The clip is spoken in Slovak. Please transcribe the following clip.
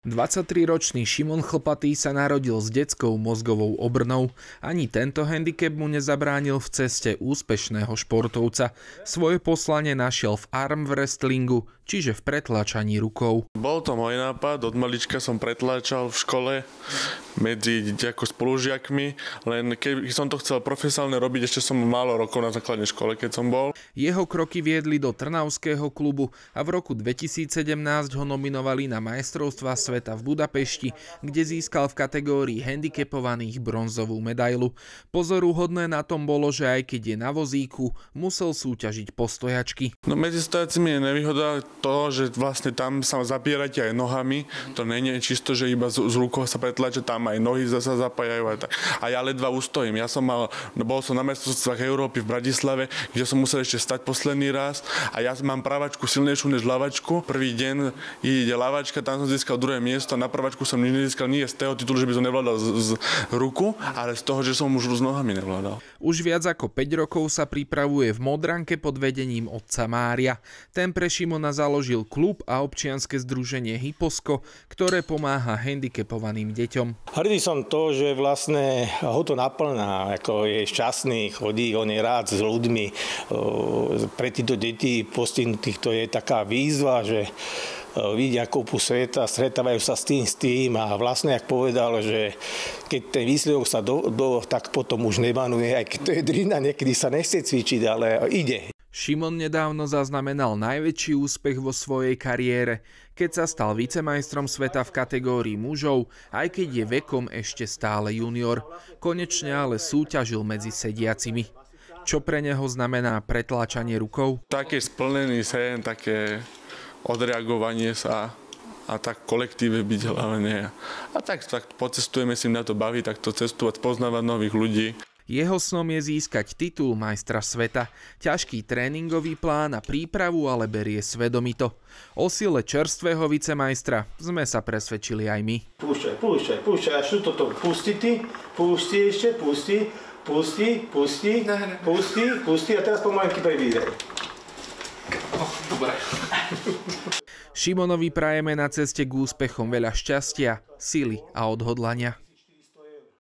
23-ročný Šimon Chlpatý sa narodil s detskou mozgovou obrnou. Ani tento handicap mu nezabránil v ceste úspešného športovca. Svoje poslanie našiel v arm wrestlingu, čiže v pretláčaní rukou. Bol to môj nápad, od malička som pretláčal v škole medzi ako spolužiakmi, len keď som to chcel profesionálne robiť, ešte som málo rokov na základnej škole, keď som bol. Jeho kroky viedli do Trnavského klubu a v roku 2017 ho nominovali na majstrovstvá sveta v Budapešti, kde získal v kategórii handicapovaných bronzovú medailu. Pozoruhodné na tom bolo, že aj keď je na vozíku, musel súťažiť po stojačky. No medzi stojacimi je nevýhoda toho, že vlastne tam sa zapierate aj nohami. To nie je čisto, že iba z rukou sa pretlačia, tam aj nohy zasa zapájajú a tak. A ja ledva ustojím. Bol som na majstrovstvách Európy v Bratislave, kde som musel ešte stať posledný raz a ja mám pravačku silnejšiu než ľavačku. Prvý deň ide ľavačka, tam som získal druhé miesto, na pravačku som nezískal nie z toho titulu, že by som nevládal z ruku, ale z toho, že som už s nohami nevládal. Už viac ako 5 rokov sa pripravuje v Modranke pod vedením otca Mária. Ten pre Šimona založil klub a občianske združenie Hyposko, ktoré pomáha handicapovaným deťom. Hrdý som to, že vlastne ho to naplňa, ako je šťastný, chodí, on je rád s ľuďmi. Pre týchto detí postihnutých to je taká výzva, že vidia kúpu sveta, stretávajú sa s tým a vlastne, jak povedal, že keď ten výsledok sa tak potom už nebanuje, aj keď to je drina, niekedy sa nechce cvičiť, ale ide. Šimon nedávno zaznamenal najväčší úspech vo svojej kariére, keď sa stal vicemajstrom sveta v kategórii mužov, aj keď je vekom ešte stále junior. Konečne ale súťažil medzi sediacimi. Čo pre neho znamená pretláčanie rukou? Také splnený sen, také odreagovanie sa a tak kolektíve byť hlavne. A tak pocestujeme si na to baviť, takto cestovať, poznávať nových ľudí. Jeho snom je získať titul majstra sveta. Ťažký tréningový plán a prípravu ale berie svedomito. O sile čerstvého vicemajstra sme sa presvedčili aj my. Púšťaj, až toto pusti ty, pusti a teraz pomalinky predvídaj. Dobre. Šimonovi prajeme na ceste k úspechom veľa šťastia, sily a odhodlania.